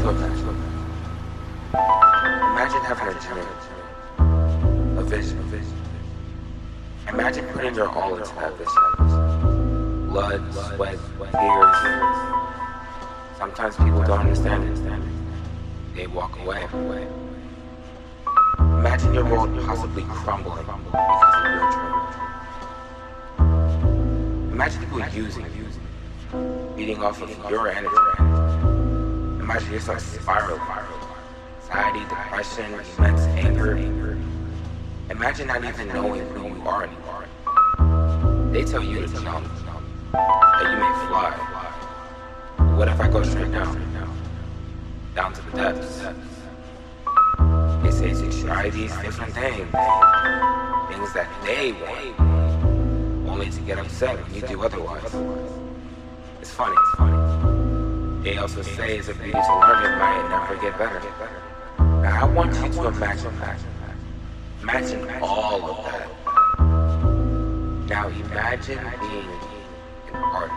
Imagine having a dream, a vision. Imagine putting your all into that vision. Blood, sweat, tears. Sometimes people don't understand it. They walk away. Imagine your world possibly crumbling because of your dream. Imagine people using you, feeding off of your energy. Imagine yourself spiraling. Anxiety, depression, immense anger. Imagine not even knowing who you are anymore. They tell you to jump, that you may fly. But what if I go straight down to the depths? They say to try these different things that they want, only to get upset when you do otherwise. It's funny. They also say is if you need to learn it might never get better. Now I want you to imagine that. Imagine all of that. Now imagine being an artist.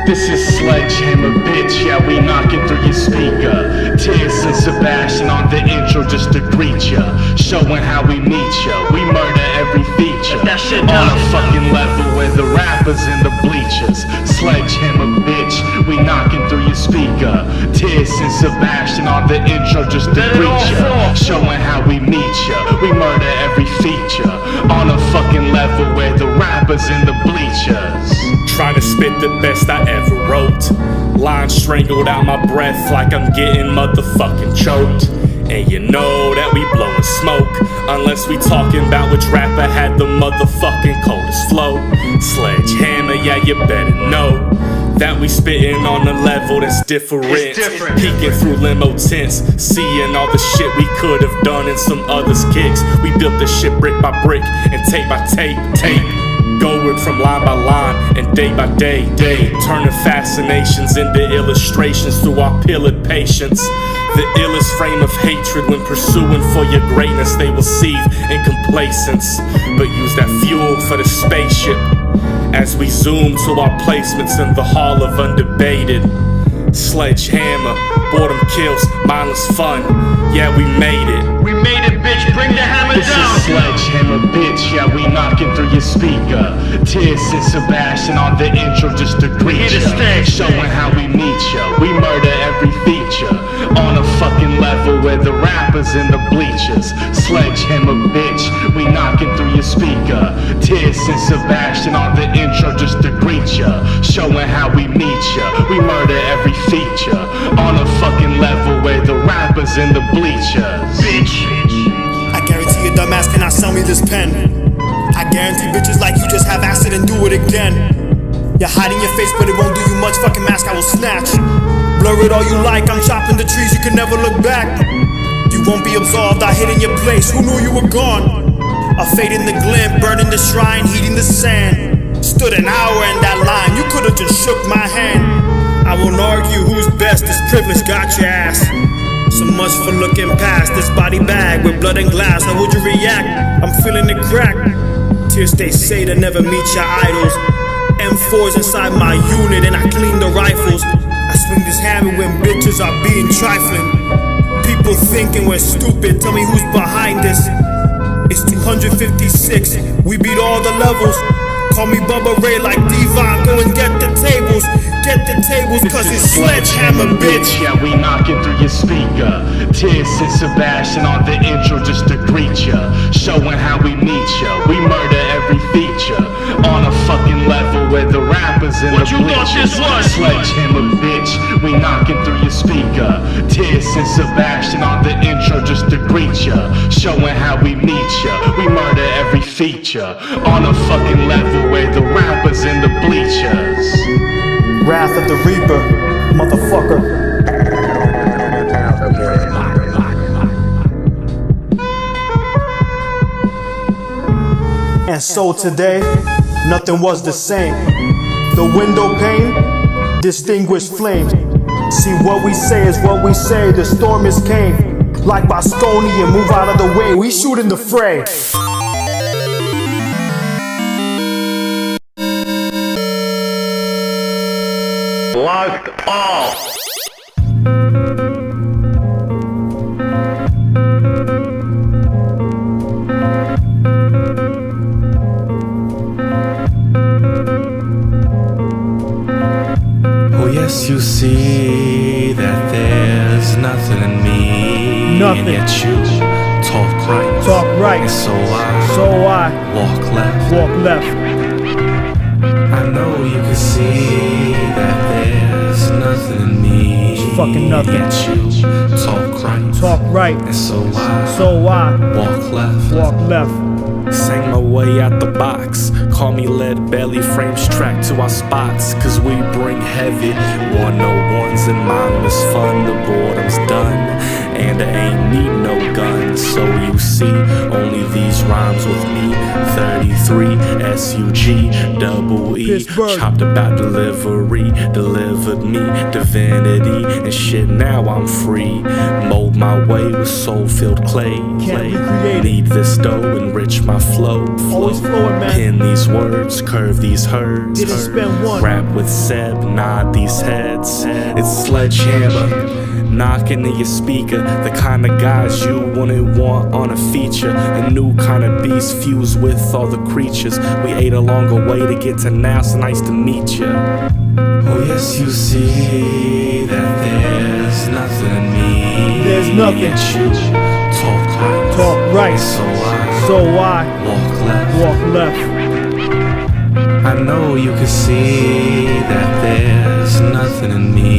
This is Sledgehammer, bitch, yeah, we knocking through your speaker. Tears and Sebastian on the intro just to greet ya. Showing how we meet ya, we murder every feature. On a fucking level with the rappers in the bleachers. Sledgehammer, bitch, we knocking through your speaker. Tears and Sebastian on the intro just to greet ya. Showing how we meet ya, we murder every feature. On a fucking level with the rappers in the bleachers. Trying to spit the best I ever wrote. Lines strangled out my breath like I'm getting motherfucking choked. And you know that we blowin' smoke, unless we talking about which rapper had the motherfucking coldest flow. Sledgehammer, yeah, you better know that we spittin' on a level that's different. Peeking through limo tents, seeing all the shit we could have done in some others' kicks. We built this shit brick by brick and tape by tape. Going from line by line and day by day, turning fascinations into illustrations through our pillared patience. The illest frame of hatred when pursuing for your greatness. They will seethe in complacence, but use that fuel for the spaceship as we zoom to our placements in the hall of undebated. Sledgehammer, boredom kills, mindless fun. Yeah, we made it. We made it, bitch. Bring the hammer This down. is Sledgehammer, bitch. Yeah, we knocking through your speaker. Tears and Sebastian on the intro just to greet ya. Showing how we meet ya. We murder every feature. On a fucking level with the rappers in the bleachers. Sledgehammer, bitch. We knocking through your speaker. Tears and Sebastian on the intro just to greet ya. Showing how we meet ya. We murder every feature. On a fucking level with the rappers in the bleachers. Bitch. I guarantee you dumbass cannot sell me this pen. I guarantee bitches like you just have acid and do it again. You're hiding your face but it won't do you much, fucking mask I will snatch. Blur it all you like, I'm chopping the trees, you can never look back. You won't be absolved, I hid in your place, who knew you were gone? A fade in the glint, burning the shrine, heating the sand. Stood an hour in that line, you could've just shook my hand. I won't argue who's best, this privilege got your ass. So much for looking past this body bag with blood and glass. How would you react? I'm feeling it crack. Tears they say to never meet your idols. M4's inside my unit and I clean the rifles. I swing this hammer when bitches are being trifling. People thinking we're stupid, tell me who's behind this. It's 256, we beat all the levels. Call me Bubba Ray like Devon, go and get the tables. Get the tables cause it's Sledgehammer, bitch. Yeah, we knocking through your speaker. Tears and Sebastian on the intro just to greet ya. Showing how we meet ya. We murder every feature. On a fucking level with the rappers in the bleachers. Sledgehammer, bitch. We knocking through your speaker. Tears and Sebastian on the intro just to greet ya. Showing how we meet ya. We murder every feature. On a fucking level with the rappers in the bleachers. Wrath of the Reaper, motherfucker. And so today, nothing was the same. The window pane, distinguished flames. See, what we say is what we say. The storm is came. Like Bosconi and move out of the way. We shoot in the fray. Locked off. Yes, you see that there's nothing in me. Nothing. And yet you talk right. Talk right. And so I walk left. walk left. I know you can see that there's nothing in me. It's fucking nothing. And yet you talk right. Talk right. And so I walk left. walk left. Sang my way out the box. Call me lead belly, frames track to our spots. Cause we bring heavy 101s and mindless fun. The boredom's done, and I ain't need no gun. So you see, only these rhymes with me. 33 SUG double E. Pittsburgh. Chopped about delivery, delivered me divinity. And shit, now I'm free. Mold my way with soul-filled clay. Can't recreate it. Need this dough, enrich my flow. Always flowing, man. Pin these words, curve these herds. Didn't spend one. Rap with Seb, nod these heads. It's sledgehammer. Knocking in your speaker, the kind of guys you wouldn't want on a feature. A new kind of beast fused with all the creatures. We ate along the way to get to now, so nice to meet you. Oh yes, you see that there's nothing in me. There's nothing. Yet you talk right. Talk right. So I walk left. I know you can see that there's nothing in me.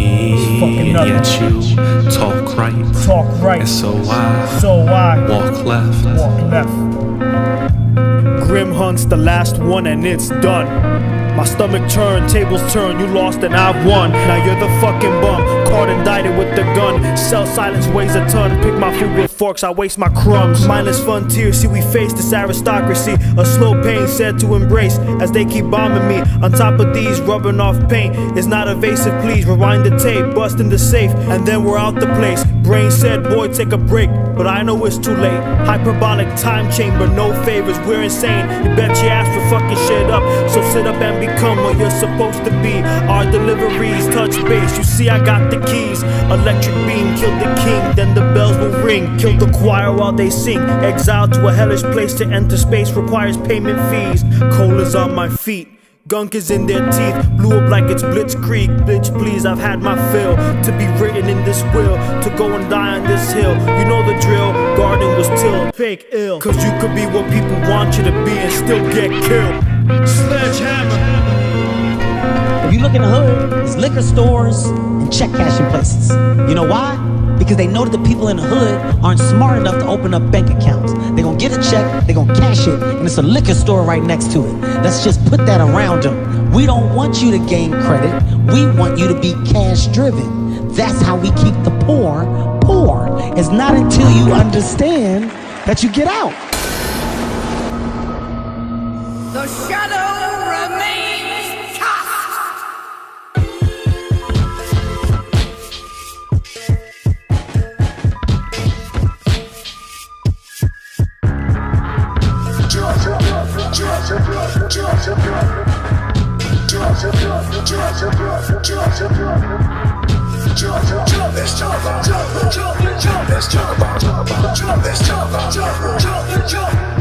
Fucking and yet nothing. you talk right. Talk right. And so I walk left. Grim Hunt's the last one and it's done. My stomach turned, tables turn, you lost and I've won. Now you're the fucking bum, caught indicted with the gun. Cell silence weighs a ton, pick my food with forks, I waste my crumbs. Mindless fun tears, see we face this aristocracy. A slow pain said to embrace, as they keep bombing me. On top of these, rubbing off paint is not evasive, please. Rewind the tape, bust in the safe, and then we're out the place. Brain said, boy, take a break, but I know it's too late. Hyperbolic time chamber, no favors, we're insane. You bet your ass for fucking shit up, so sit up and become what you're supposed to be. Our deliveries touch base, you see I got the keys. Electric beam killed the king, then the bells will ring. Kill the choir while they sing. Exiled to a hellish place, to enter space requires payment fees. Coal is on my feet, gunk is in their teeth. Blew up like it's Blitzkrieg. Bitch please, I've had my fill. To be written in this will, to go and die on this hill. You know the drill, garden was tilled. Fake ill, cause you could be what people want you to be and still get killed. Sledgehammer. If you look in the hood, there's liquor stores and check cashing places. You know why? Because they know that the people in the hood aren't smart enough to open up bank accounts. They're gonna get a check, they're gonna cash it, and it's a liquor store right next to it. Let's just put that around them. We don't want you to gain credit. We want you to be cash driven. That's how we keep the poor poor. It's not until you understand that you get out. The shadow remains cast.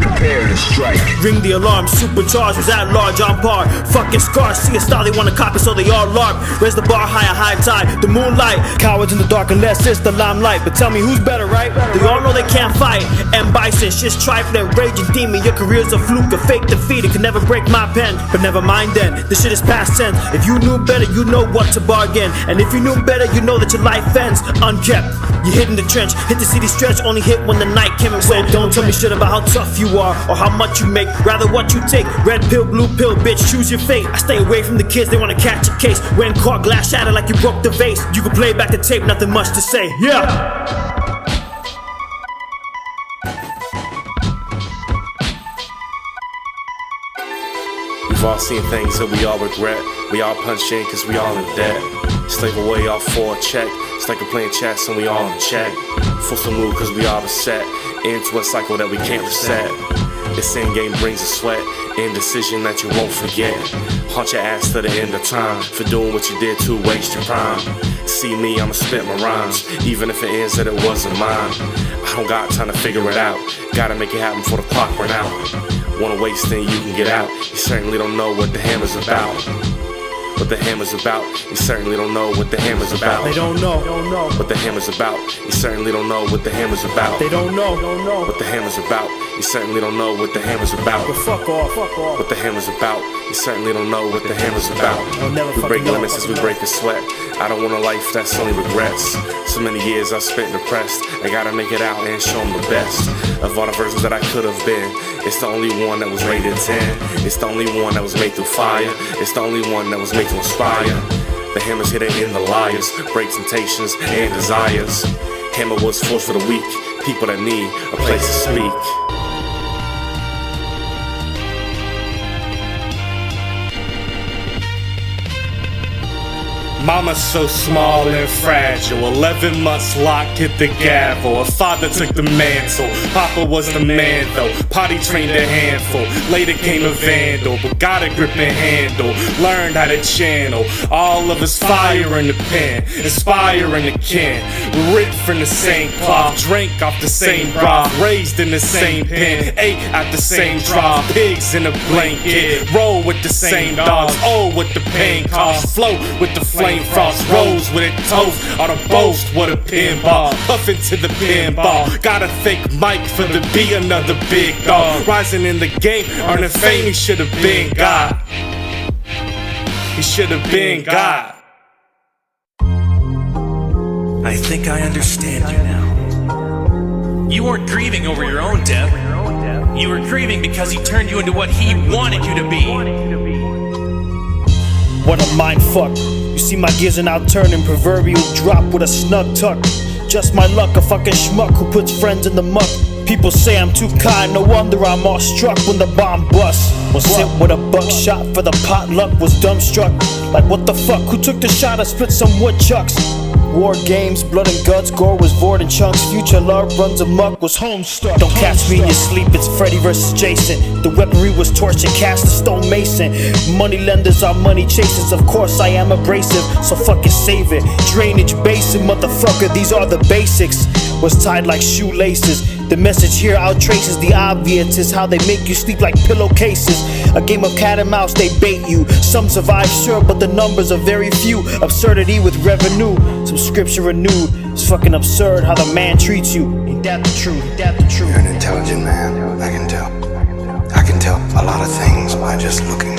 Prepare to strike. Ring the alarm, supercharged, was at large on par. Fucking scars, see a style they wanna copy, so they all LARP. Raise the bar higher, high tide, the moonlight. Cowards in the dark unless it's the limelight. But tell me who's better, right? They all know they can't fight. And bison, shit's trifling, raging demon. Your career's a fluke, a fake defeat. It could never break my pen, but never mind then. This shit is past tense. If you knew better, you know what to bargain. And if you knew better, you know that your life ends unkept. You hid in the trench, hit the city stretch, only hit when the night came and went. Don't tell me shit about how tough you are or how much you make, rather what you take. Red pill, blue pill, bitch, choose your fate. I stay away from the kids, they wanna catch a case. When caught, glass shattered like you broke the vase. You can play back the tape, nothing much to say. Yeah! We've all seen things that we all regret. We all punch in cause we all in debt. Slave away off for a check. It's like we're playing chess and we all in check. Force a move cause we all beset into a cycle that we can't reset. This end game brings a sweat, indecision that you won't forget. Haunt your ass to the end of time for doing what you did to waste your prime. See me, I'ma spit my rhymes, even if it ends that it wasn't mine. I don't got time to figure it out, gotta make it happen before the clock run out. Wanna waste, then you can get out. You certainly don't know what the hammer's about. What the hammer's about, you certainly don't know what the hammer's about. They don't know what the hammer's about. You certainly don't know what the hammer's about. They don't know what the hammer's about. You certainly don't know what the hammer's about. But fuck off. What the hammer's about. You certainly don't know what the hammer's about. We break limits as we break a sweat. I don't want a life that's only regrets. So many years I spent depressed. I gotta make it out and show them the best of all the versions that I could have been. It's the only one that was rated 10. It's the only one that was made through fire. It's the only one that was made to inspire. The hammer's hidden in the liars, break temptations and desires. Hammer was forced for the weak, people that need a place to speak. Mama's so small and fragile, 11 months locked, hit the gavel. Her father took the mantle, Papa was the man though. Potty trained a handful, later came a vandal, but got a grip and handle. Learned how to channel all of his fire in the pen, inspiring the kin. Ripped from the same cloth, drank off the same broth, raised in the same pen, ate at the same trough. Pigs in a blanket, roll with the same dogs, oh what the pain costs. Float with the flame frost, rose with a toast, or the boast, what a pinball, puffin' to the pinball. Gotta thank Mike for the be another big dog. Rising in the game, earning fame, he should've been God. He should've been God. I think I understand you now. You weren't grieving over your own death. You were grieving because he turned you into what he wanted you to be. What a mind fuck. You see my gears are now turning, proverbial drop with a snug tuck. Just my luck, a fucking schmuck who puts friends in the muck. People say I'm too kind, no wonder I'm all struck when the bomb busts. Was hit with a buckshot for the potluck, was dumbstruck. Like what the fuck, who took the shot? I split some woodchucks. War games, blood and guts, gore was void in chunks. Future love runs amok, was homestuck. Don't catch me in your sleep, it's Freddy versus Jason. The weaponry was torch and cast a stone mason. Money lenders are money chasers, of course I am abrasive, so fucking save it. Drainage basin, motherfucker, these are the basics. Was tied like shoelaces. The message here outtraces the obvious, is how they make you sleep like pillowcases. A game of cat and mouse, they bait you. Some survive sure, but the numbers are very few. Absurdity with revenue, some scripture renewed. It's fucking absurd how the man treats you. Ain't that the truth? Ain't that the truth? You're an intelligent man, I can tell. I can tell a lot of things by just looking.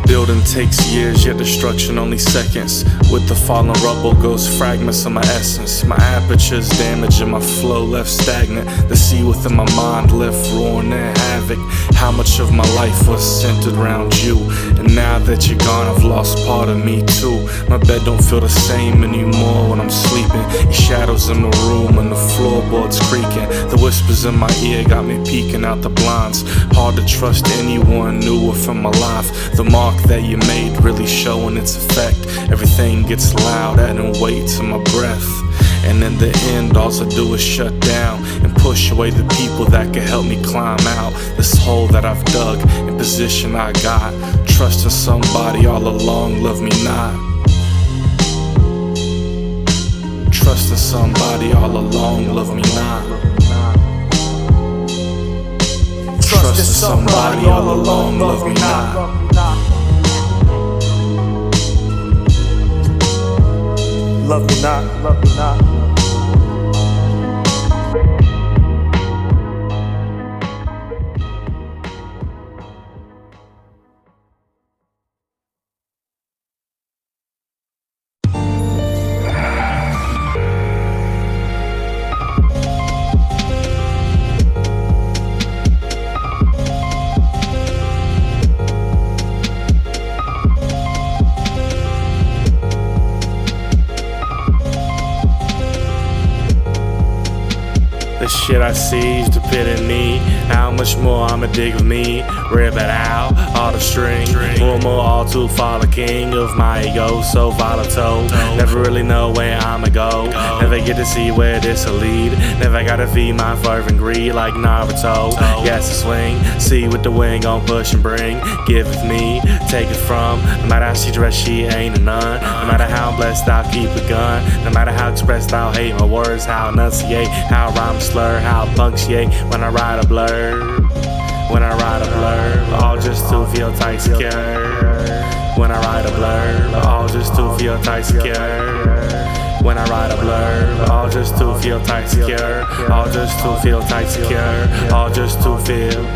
Building takes years, yet destruction only seconds. With the fallen rubble goes fragments of my essence. My aperture's damaged and my flow left stagnant. The sea within my mind left ruin and havoc. How much of my life was centered around you? And now that you're gone, I've lost part of me too. My bed don't feel the same anymore when I'm sleeping. Your shadows in my room and the floorboards creaking. The whispers in my ear got me peeking out the blinds. Hard to trust anyone newer from my life. The mark that you made really showing its effect. Everything gets loud, adding weight to my breath. And in the end, all I do is shut down and push away the people that can help me climb out this hole that I've dug and position I got. Trusting somebody all along, love me not. Trusting somebody all along, love me not. Trusting somebody all along, love me not. Love me not, love me not. The shit I see is the pit in me. How much more I'ma dig of me? rip it out, all the string. Rumor all to fall the king of my ego, so volatile. Never really know where I'ma go. Never get to see where this'll lead. Never gotta feed my fervent greed like Naruto. Yes, to swing, see what the wing gon' push and bring. Give it me, take it from. No matter how she dress, she ain't a nun. No matter how blessed, I'll keep a gun. No matter how expressed, I'll hate my words. How enunciate, how rhyme slur, how punctuate when I ride a blurb. When I ride a blurb, all just to feel tight secure. When I ride a blurb, all just to feel tight secure. When I ride a blurb, all just to feel tight secure. All just to feel tight secure. All just to feel.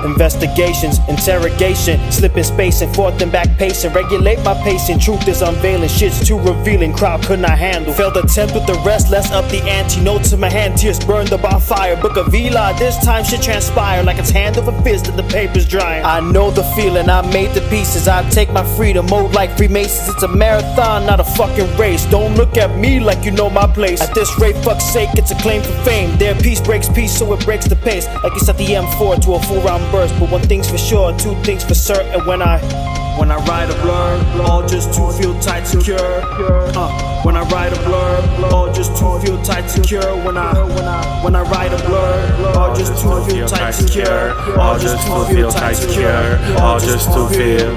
Investigations, interrogation, slipping space and forth and back pacing. Regulate my pacing, truth is unveiling, shit's too revealing, crowd could not handle. Failed attempt with the rest, less up the ante. Notes in my hand, tears burned up by fire. Book of Eli, this time shit transpire like it's hand over fist and the paper's drying. I know the feeling, I made the pieces. I take my freedom, mode like Freemasons. It's a marathon, not a fucking race. Don't look at me like you know my place. At this rate, fuck's sake, it's a claim for fame. Their peace breaks peace, so it breaks the pace. Like you set the M4 to a full round burst. But one thing's for sure, two things for certain. When I ride a blurb, all just to feel tight secure. When I ride a blurb, all just to feel tight secure. When I ride a blurb, all just to feel tight secure. All just to feel tight secure. All just to feel.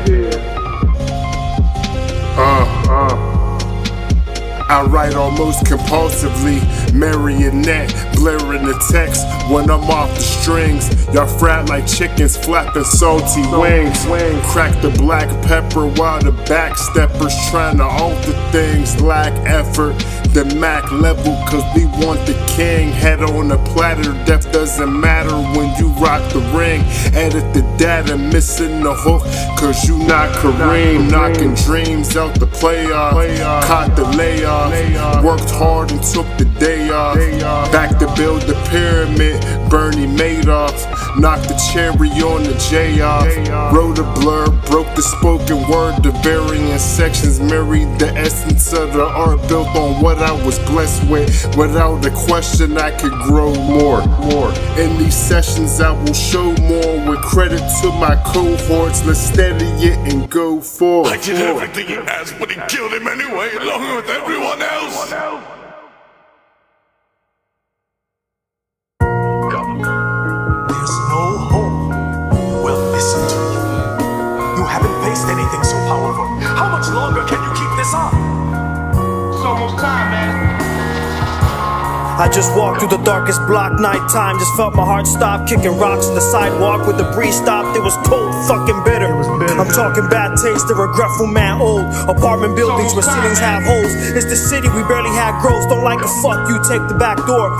I write almost compulsively, marionette, blaring the text when I'm off the strings. Y'all frat like chickens flapping salty wings. Crack the black pepper while the backsteppers trying to alter things. Lack effort, the Mac level, cause we want the king. Head on the platter, death doesn't matter when you rock the ring. Edit the data, missing the hook, cause you not Kareem. Knocking dreams out the playoff, caught the layoff. Worked hard and took the day off. Back to build the pyramid, Bernie Madoff. Knocked the cherry on the J off. Wrote a blurb, broke the spoken word. The varying sections married the essence of the art, built on what I was blessed with. Without a question, I could grow more. In these sessions, I will show more. With credit to my cohorts, let's steady it and go forward. I did everything he asked, but he killed him anyway, along with everyone else. There's no hope. Well, listen to you. You haven't faced anything so powerful. How much longer can you keep this up? It's almost time, man. I just walked through the darkest block, nighttime. Just felt my heart stop, kicking rocks on the sidewalk. With the breeze stopped, it was cold, fucking bitter. I'm talking bad taste, a regretful man, old. Apartment buildings where ceilings have holes. It's the city, we barely had growth. Don't like a fuck, you take the back door.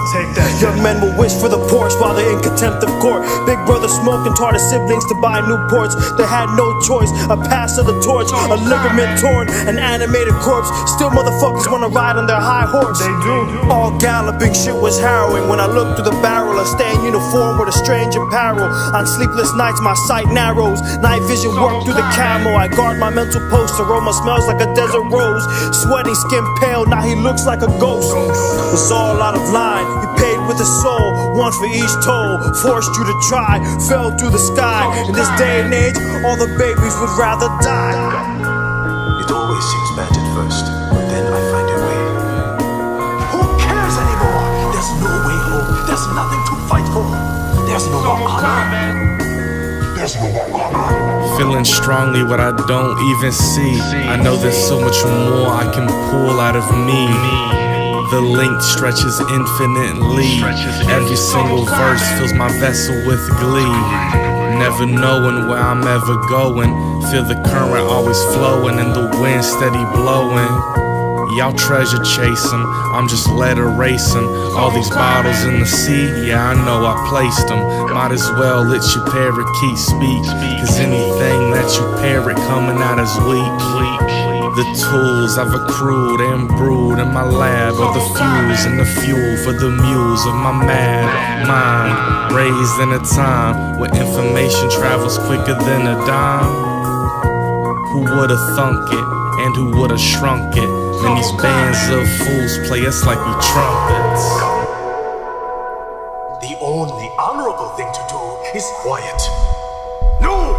Young men will wish for the Porsche while they're in contempt of court. Big brother smoking taught his siblings to buy Newports. They had no choice, a pass of the torch, a ligament torn, an animated corpse. Still motherfuckers wanna ride on their high horse. They do. All galloping. Shit was harrowing when I looked through the barrel. A stained uniform with a strange apparel. On sleepless nights my sight narrows. Night vision worked through the camo. I guard my mental post. Aroma smells like a desert rose. Sweaty, skin pale, now he looks like a ghost. Was all out of line. He paid with his soul, one for each toll. Forced you to try, fell through the sky. In this day and age, all the babies would rather die. It always seems bad at first, but then I find a way. Who cares anymore? There's no way home. There's nothing to fight for. There's no more honor. There's no more honor. Feeling strongly what I don't even see. I know there's so much more I can pull out of me. The link stretches infinitely. Every single verse fills my vessel with glee. Never knowing where I'm ever going. Feel the current always flowing and the wind steady blowing. Y'all treasure chasing, I'm just let erasing. All these bottles in the sea, yeah, I know I placed them. Might as well let your parakeet speak, cause anything that you parrot coming out is weak. The tools I've accrued and brewed in my lab are the fuse and the fuel for the muse of my mad mind. Raised in a time where information travels quicker than a dime. Who would've thunk it and who would've shrunk it? And these bands of fools play us like we trumpets. The only honorable thing to do is quiet. No!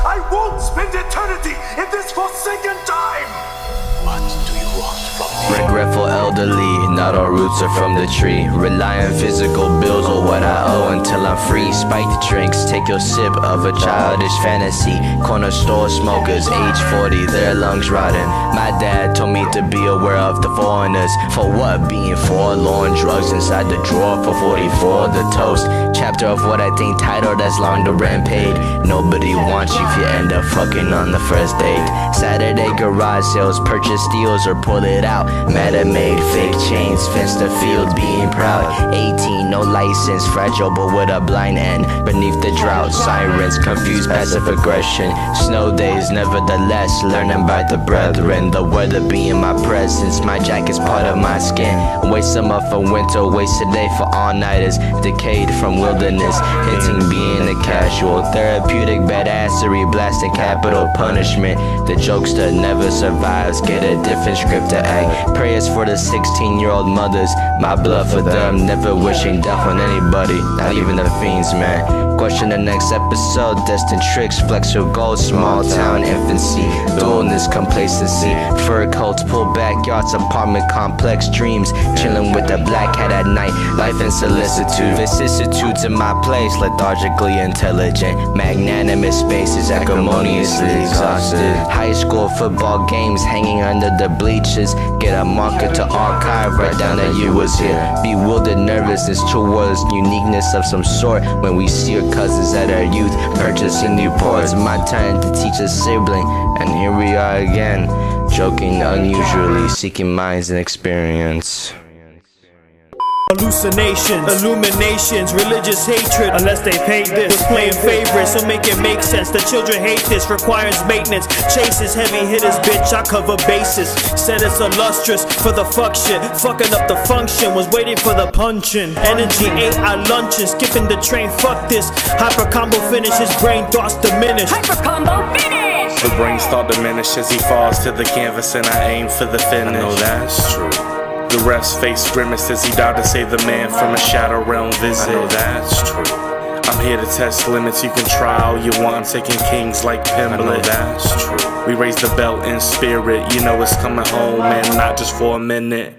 I won't spend eternity in this forsaken time! What do you want from me? Regretful elderly, not all roots are from the tree. Rely on physical bills or what I owe until I'm free. Spiked drinks, take your sip of a childish fantasy. Corner store smokers, age 40, their lungs rotting. My dad told me to be aware of the foreigners. For what? Being forlorn, drugs inside the drawer for 44, the toast. Chapter of what I think titled as long the rent paid. Nobody wants you if you end up fucking on the first date. Saturday garage sales, purchase steals or pull it out. Meta made fake chains, fence the field being proud. 18, no license, fragile but with a blind end. Beneath the drought, sirens, confused passive aggression. Snow days, nevertheless, learning by the brethren. The weather being my presence, my jacket's part of my skin. Waste summer for winter, waste a day for all-nighters. Decayed from wilderness, hinting being a casual. Therapeutic badassery, blasting capital punishment. The jokester never survives, get a different script to act. Prayers for the 16-year-old mothers, my blood for them. Never wishing death on anybody, not even the fiends, man. Question the next episode, destined tricks, flex your goals, small town infancy, dualness, complacency, fur coats, pull backyards, apartment complex dreams, chilling with the black cat at night, life and solicitude, vicissitudes in my place, lethargically intelligent, magnanimous spaces, acrimoniously exhausted, high school football games hanging under the bleachers, get a marker to archive, write down that you was here, bewildered nervousness towards uniqueness of some sort, when we see your cousins at our youth, purchasing Newports, my turn to teach a sibling, and here we are again, joking unusually, seeking minds and experience. Hallucinations, illuminations, religious hatred. Unless they paid this, was playing favorites, so make it make sense. The children hate this, requires maintenance. Chases, heavy hitters, bitch, I cover bases. Said it's illustrious for the fuck shit. Fucking up the function, was waiting for the punchin'. Energy ate our lunches, skipping the train, fuck this. Hyper combo finishes, brain thoughts diminish. Hyper combo finish! The brain start diminish as he falls to the canvas and I aim for the finish. I know that's true. The ref's face grimace as he died to save the man from a shadow realm visit. I know that's true. I'm here to test limits, you can try all you want. I'm taking kings like Pimlet. I know that's true. We raise the belt in spirit, you know it's coming home and not just for a minute.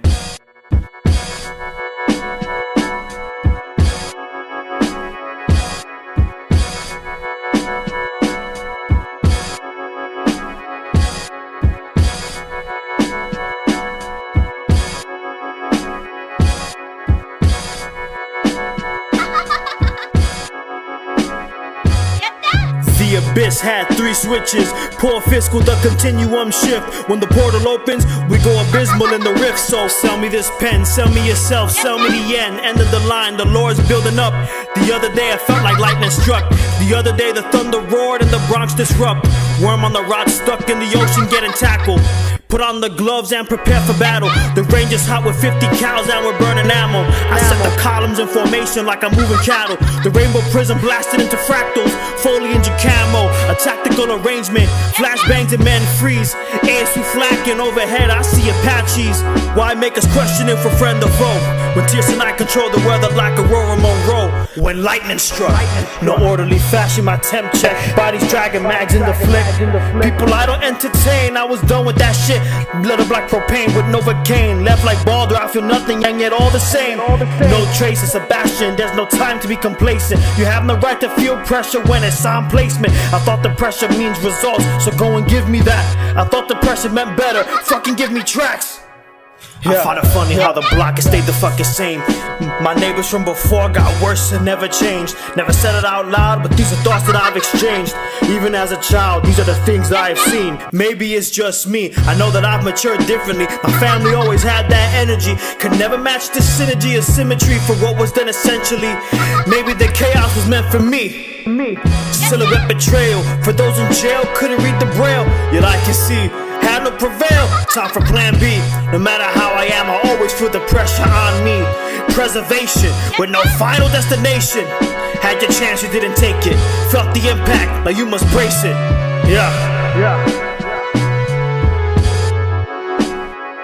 The abyss had 3 switches. Poor fiscal, the continuum shift. When the portal opens, we go abysmal in the rift. So sell me this pen, sell me yourself, sell me the yen. End of the line, the Lord's building up. The other day I felt like lightning struck. The other day the thunder roared and the Bronx disrupt. Worm on the rod stuck in the ocean getting tackled. Put on the gloves and prepare for battle. The range is hot with 50 cows and we're burning ammo. I set the columns in formation like I'm moving cattle. The rainbow prism blasted into fractals. Foliage and camo, a tactical arrangement. Flashbangs and men freeze. ASU flacking overhead, I see Apaches. Why make us questioning for friend or foe? When Tierce and I control the weather like Aurora Monroe. When lightning struck, no orderly fashion, my temp check. Bodies dragging mags in the flick. People I don't entertain, I was done with that shit. Little black propane with Novocaine. Left like Balder, I feel nothing and yet all the same. No trace of Sebastian, there's no time to be complacent. You have no right to feel pressure when it's on placement. I thought the pressure means results, so go and give me that. I thought the pressure meant better, fucking give me tracks. I find it funny how the block has stayed the fucking same. My neighbors from before got worse and never changed. Never said it out loud, but these are thoughts that I've exchanged. Even as a child, these are the things that I've seen. Maybe it's just me, I know that I've matured differently. My family always had that energy. Could never match the synergy or symmetry for what was then essentially. Maybe the chaos was meant for me. Silhouette betrayal, for those in jail couldn't read the braille. Yet I can see, had no prevail. Time for plan B. No matter how I am, I always feel the pressure on me. Preservation with no final destination. Had your chance, you didn't take it. Felt the impact, now you must brace it. Yeah.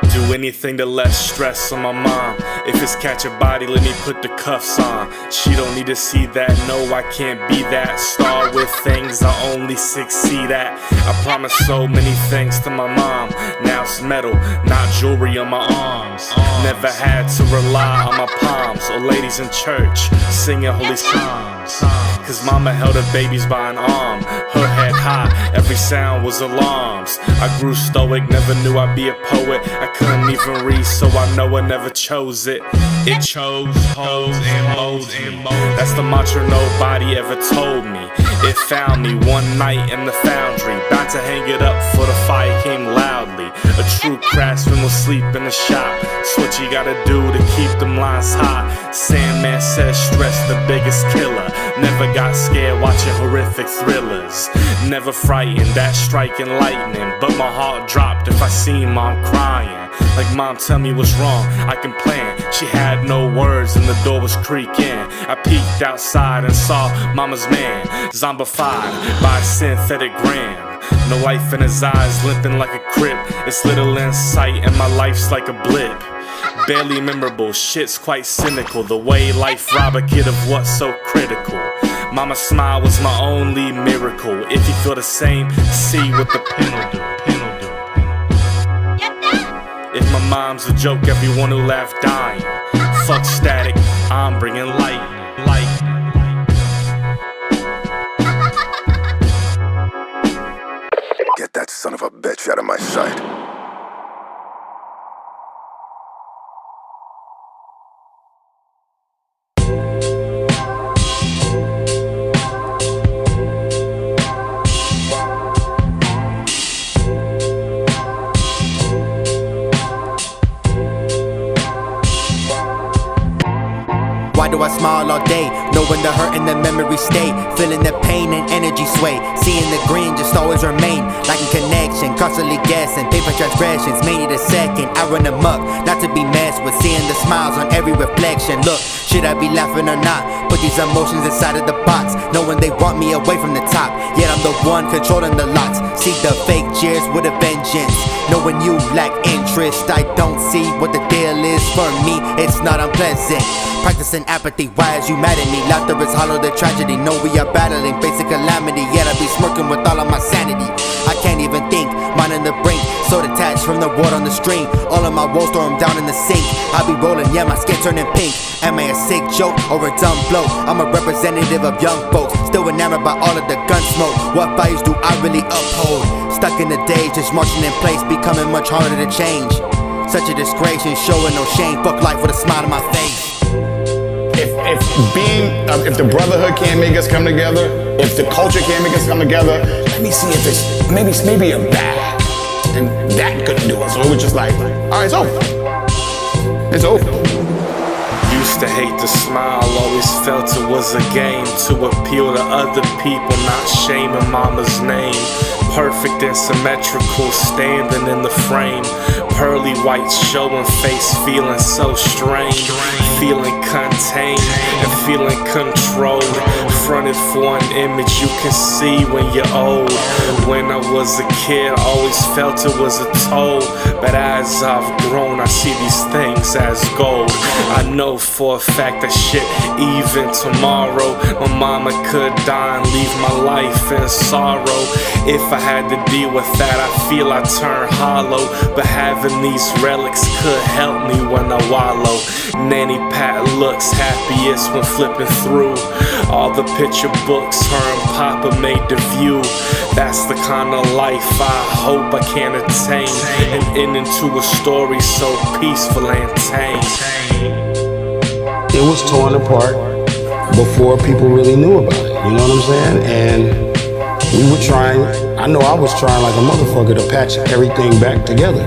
Do do anything to less stress on my mom. If it's catch a body, let me put the cuffs on. She don't need to see that, no, I can't be that star with things I only succeed at. I promised so many things to my mom. Now it's metal, not jewelry on my arms. Never had to rely on my palms or ladies in church singing holy psalms. Cause mama held her babies by an arm, her head high, every sound was alarms. I grew stoic, never knew I'd be a poet. I couldn't even read, so I know I never chose it. It chose hoes and moles and moles. That's the mantra nobody ever told me. It found me one night in the foundry, about to hang it up before the fire came loudly. A true craftsman will sleep in the shop. It's what you gotta do to keep them lines hot. Sandman says stress the biggest killer. Never got scared watching horrific thrillers. Never frightened, that striking lightning. But my heart dropped if I seen mom crying. Like, mom, tell me what's wrong, I can plan. She had no words and the door was creaking. I peeked outside and saw mama's man zombified by a synthetic gram. No life in his eyes, limping like a crip. It's little insight and my life's like a blip. Barely memorable, shit's quite cynical. The way life rob a kid of what's so critical. Mama's smile was my only miracle. If you feel the same, see what the pen will do. If my mom's a joke, everyone who laughed dying. Fuck static, I'm bringing light. Get that son of a bitch out of my sight. Why do I smile all day, knowing the hurt and the memory stay, feeling the pain and energy sway, seeing the green just always remain, lacking connection, constantly guessing, paper transgressions, may need a second, I run amok, not to be messed with, seeing the smiles on every reflection. Look, should I be laughing or not? Put these emotions inside of the box, knowing they want me away from the top, yet I'm the one controlling the locks. See the fake cheers with a vengeance, knowing you lack interest, I don't see what the deal is. For me, it's not unpleasant, practicing apathy, why is you mad at me? Laughter is hollow, the tragedy, know we are battling basic calamity, yet I be smirking with all of my sanity. I can't even think, mind in the brink, so detached from the water on the string. All of my woes throw them down in the sink. I be rolling, yeah, my skin turning pink. Am I a sick joke or a dumb bloke? I'm a representative of young folks, still enamored by all of the gun smoke. What values do I really uphold? Stuck in the days, just marching in place, becoming much harder to change. Such a disgrace and showing no shame, fuck life with a smile on my face. If the brotherhood can't make us come together, if the culture can't make us come together, let me see if it's maybe a bag. And that couldn't do it. So it was just like, all right, it's over. It's over. Used to hate to smile, always felt it was a game to appeal to other people, not shaming mama's name. Perfect and symmetrical, standing in the frame. Pearly whites showing face, feeling so strange. Feeling contained and feeling controlled. Fronted for an image you can see when you're old. When I was a kid, I always felt it was a toll. But as I've grown, I see these things as gold. I know for a fact that shit, even tomorrow, my mama could die and leave my life in sorrow. If I had to deal with that, I feel I turn hollow. But having these relics could help me when I wallow. Nanny Pat looks happiest when flipping through all the picture books her and Papa made to view. That's the kind of life I hope I can attain, and end into a story so peaceful and tame. It was torn apart before people really knew about it, you know what I'm saying? And we were trying, I know I was trying like a motherfucker to patch everything back together.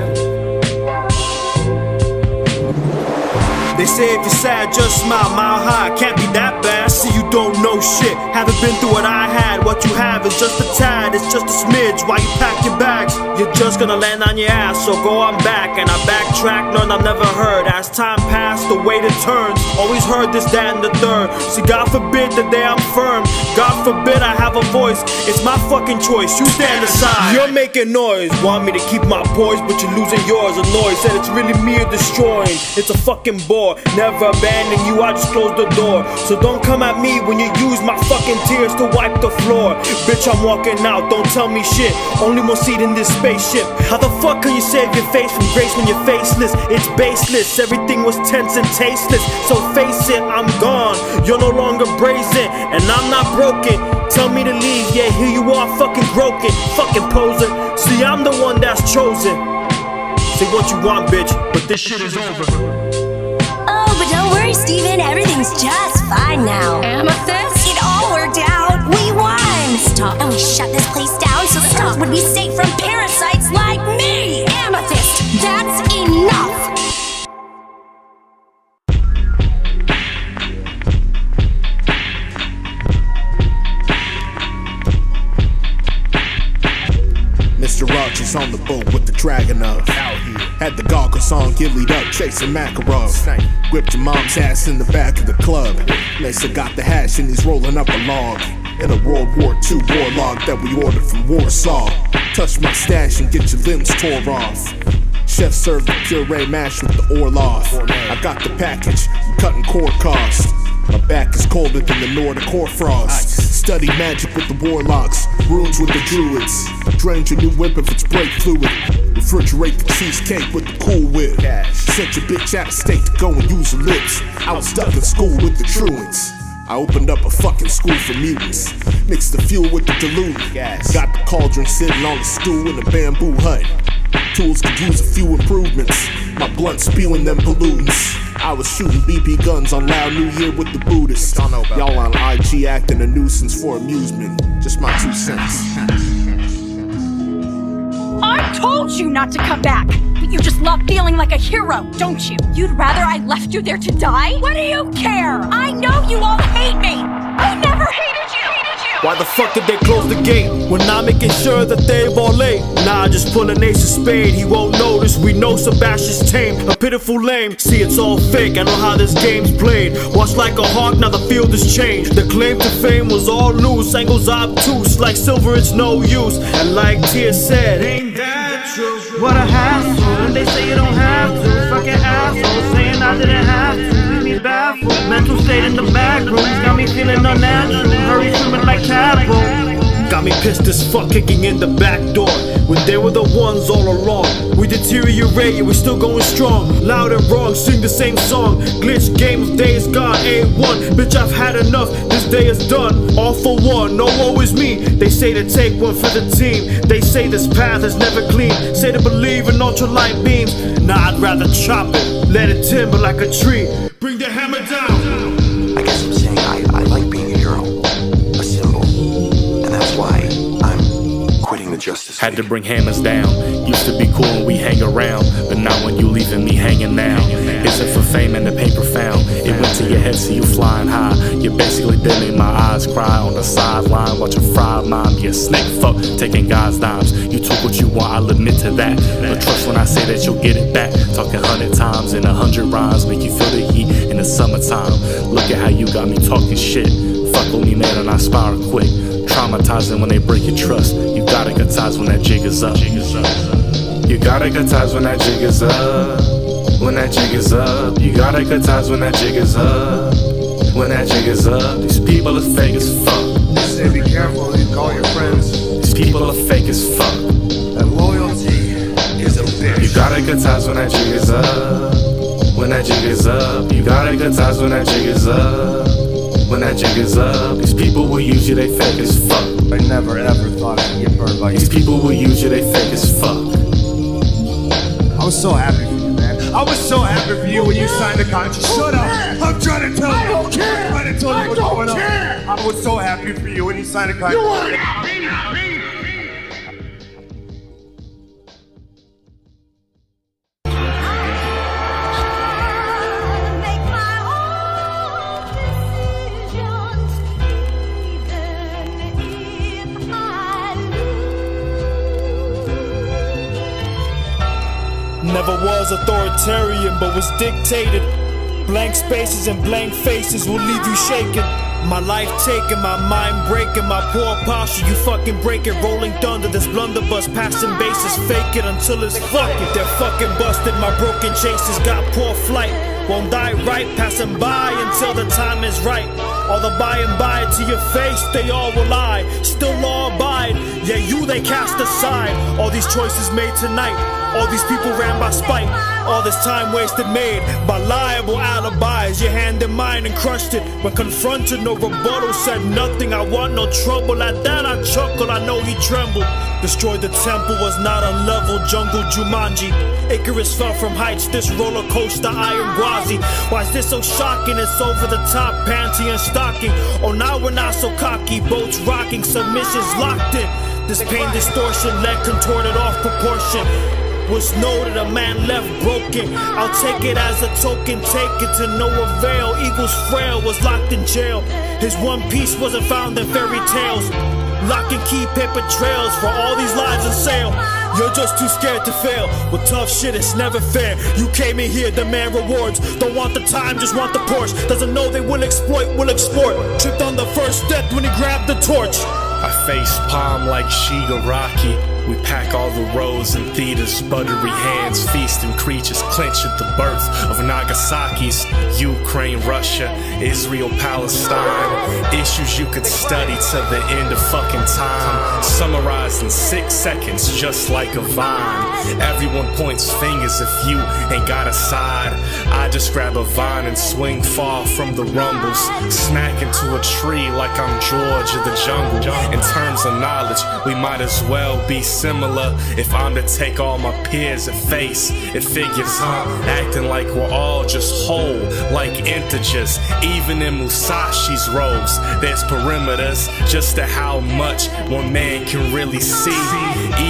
They say if you're sad, just smile, mile high, can't be that bad. see you don't know shit. Haven't been through what I had. What you have is just a tad, it's just a smidge. Why you pack your bags? You're just gonna land on your ass. So go on back, and I backtrack, none I've never heard. As time passed, the weight it turns. Always heard this, that, and the third. See, God forbid the day I'm firm. God forbid I have a voice. It's my fucking choice, you stand aside. You're making noise, want me to keep my poise, but you're losing yours. Annoyed, said it's really me you're destroying. It's a fucking bore, never abandon you, I just close the door. So don't come at me when you use my fucking tears to wipe the floor. Bitch, I'm walking out, don't tell me shit. Only one seat in this spaceship. How the fuck can you save your face from grace when you're faceless? It's baseless, everything was tense and tasteless. So face it, I'm gone. You're no longer brazen, and I'm not broken. Tell me to leave, yeah, here you are, fucking broken. Fucking poser. See, I'm the one that's chosen. Say what you want, bitch, but this shit is over. Oh, but don't worry, Steven, everything's just fine now. Amethyst? It all worked out. We won. Stop, and we shut this place down, so stop would be safe from parasites like me. Amethyst, that's enough. Mr. Rogers on the boat with the dragon of had the goggles on, gillied up, chasing Makarov. Whipped your mom's ass in the back of the club. Mesa got the hash and he's rolling up a log. In a World War II war log that we ordered from Warsaw. Touch my stash and get your limbs tore off. Chef served the puree mash with the Orlov. I got the package, I'm cutting core cost. My back is colder than the Nordic hoarfrost. Study magic with the warlocks, runes with the druids. Drain your new whip if it's brake fluid. Refrigerate the cheesecake with the Cool Whip. Sent your bitch out of state to go and use her lips. I was stuck in school with the truants. I opened up a fucking school for mutants. Mixed the fuel with the diluent. Got the cauldron sitting on the stool in a bamboo hut. Tools could use a few improvements. My blunt spewing them pollutants. I was shooting BB guns on Loud New Year with the Buddhists. Y'all on IG acting a nuisance for amusement. Just my 2 cents. I told you not to come back, but you just love feeling like a hero, don't you? You'd rather I left you there to die? What do you care? I know you all hate me. I never hated you. Why the fuck did they close the gate when I'm making sure that they've all late? Nah, just pull an ace of spade, he won't notice. We know Sebastian's tame, a pitiful lame. See, it's all fake, I know how this game's played. Watch like a hawk, now the field has changed. The claim to fame was all loose, angles obtuse. Like silver, it's no use. And like Tia said, ain't that true? What a hassle, and they say you don't have to. Fucking asshole, saying I didn't have to. Me baffled, mental state in the back rooms got me feeling unnatural. Hurry swimming like tadpole. Got me pissed as fuck, kicking in the back door when they were the ones all along. We deteriorate, we're still going strong. Loud and wrong, sing the same song. Glitch game of days gone, A1. Bitch, I've had enough, this day is done. All for one, no woe is me. They say to take one for the team. They say this path is never clean. Say to believe in ultralight beams. Nah, I'd rather chop it, let it timber like a tree. Bring the hammer down. I guess I'm saying I like being a hero, a symbol, and that's why I'm quitting the Justice League. Had to bring hammers down. Used to be cool when we hang around, but now when you leaving me hanging now. Is it for fame and the paper found? It went to your head, so you flying high. You basically did make my eyes cry on the sideline, watching fried mom be a snake fuck, taking God's dimes. You took what you want, I'll admit to that. But trust when I say that you'll get it back. Talking 100 times in 100 rhymes, make you feel the heat in the summertime. Look at how you got me talking shit. Fuck with me, man, and I spiral quick. Traumatizing when they break your trust. You gotta cut ties when that jig is up. You gotta cut ties when that jig is up. When that jig is up. You gotta cut ties when that jig is up. When that jig is up. These people are fake as fuck. They say be careful who you call your friends. These people are fake as fuck. And loyalty is a bitch. You gotta cut ties when that jig is up. When that jig is up. You gotta cut ties when that jig is up. When that jig is up. These people will use you, they fake as fuck. I never ever thought I'd get burned by you. These people will use you, they fake as fuck. I was so happy for you, man. I was so happy for you when you signed the contract. Shut up! I'm trying to tell you. I don't care. I'm trying to tell you what's going on. I was so happy for you when you signed the contract. You want it? was authoritarian, but was dictated. Blank spaces and blank faces will leave you shaking. My life taken, my mind breaking, my poor posture, you fucking break it. Rolling thunder, this blunderbuss, passing bases, fake it until it's fuck it. They're fucking busted, my broken chases got poor flight. Won't die right, passing by until the time is right. All the by and by to your face, they all will lie. Still law abide, yeah you they cast aside. All these choices made tonight, all these people ran by spite. All this time wasted made by liable alibis. Your hand in mine and crushed it. When confronted, no rebuttal, said nothing. I want no trouble. At that I chuckle, I know he trembled. Destroyed the temple, was not a level. Jungle Jumanji. Icarus fell from heights, this roller coaster Iron Gwazi. Why is this so shocking? It's over the top, panty and stocking. Oh now we're not so cocky, boats rocking, submissions locked in. This pain distortion, leg contorted off proportion. Was noted, a man left broken. I'll take it as a token, take it to no avail. Eagles frail, was locked in jail. His one piece wasn't found in fairy tales. Lock and key paper trails for all these lives in sale. You're just too scared to fail. With tough shit, it's never fair. You came in here, demand rewards. Don't want the time, just want the Porsche. Doesn't know they will exploit, will export. Tripped on the first step when he grabbed the torch. I face palm like Shigaraki. We pack all the rows in theaters, buttery hands, feasting creatures clench at the birth of Nagasaki's. Ukraine, Russia, Israel, Palestine. Issues you could study to the end of fucking time. Summarized in 6 seconds, just like a vine. Everyone points fingers if you ain't got a side. I just grab a vine and swing far from the rumbles. Smack into a tree like I'm George of the jungle. In terms of knowledge, we might as well be similar. If I'm to take all my peers at face, it figures, acting like we're all just whole, like integers. Even in Musashi's robes, there's perimeters just to how much one man can really see.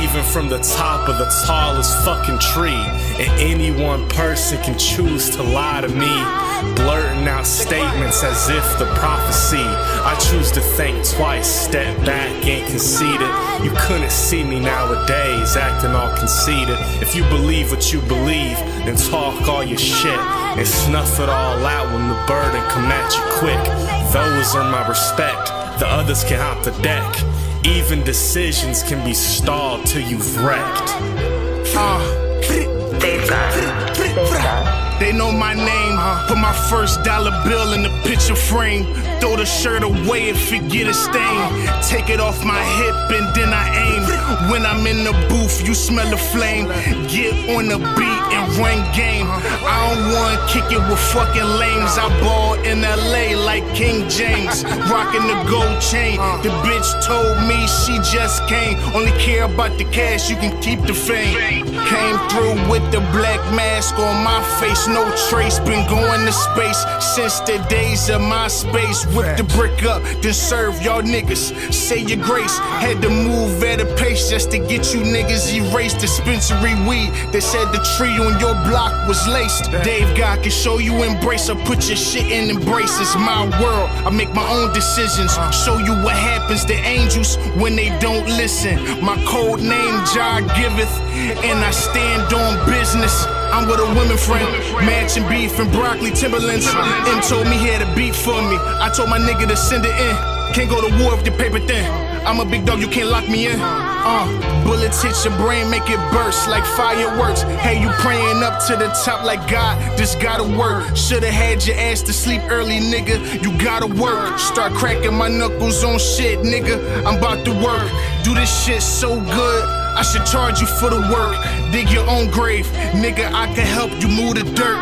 Even from the top of the tallest fucking tree. And any one person can choose to lie to me, blurting out statements as if the prophecy. I choose to think twice, step back and concede it. You couldn't see me nowadays acting all conceited. If you believe what you believe, then talk all your shit and snuff it all out when the burden come at you quick. Those are my respect, the others can hop the deck. Even decisions can be stalled till you've wrecked. They know my name, put my first dollar bill in the picture frame. Throw the shirt away and forget a stain. Take it off my hip and then I aim. When I'm in the booth, you smell the flame. Get on the beat and run game. I don't wanna kick it with fucking lames. I ball in LA like King James, rocking the gold chain. The bitch told me she just came. Only care about the cash, you can keep the fame. Came through with the black mask on my face. No trace, been going to space since the days of MySpace. Whip the brick up, then serve y'all niggas. Say your grace, had to move at a pace just to get you niggas erased. Dispensary weed, they said the tree on your block was laced. Dave God can show you embrace or put your shit in embraces. My world, I make my own decisions. Show you what happens to angels when they don't listen. My code name Jah giveth, and I stand on business. I'm with a women friend, matching beef and broccoli Timberlands. M told me he had a beat for me. I told my nigga to send it in. Can't go to war if the paper thin. I'm a big dog, you can't lock me in. Bullets hit your brain, make it burst like fireworks. Hey, you praying up to the top like God, this gotta work. Should've had your ass to sleep early, nigga. You gotta work. Start cracking my knuckles on shit, nigga. I'm about to work. Do this shit so good, I should charge you for the work. Dig your own grave, nigga, I can help you move the dirt.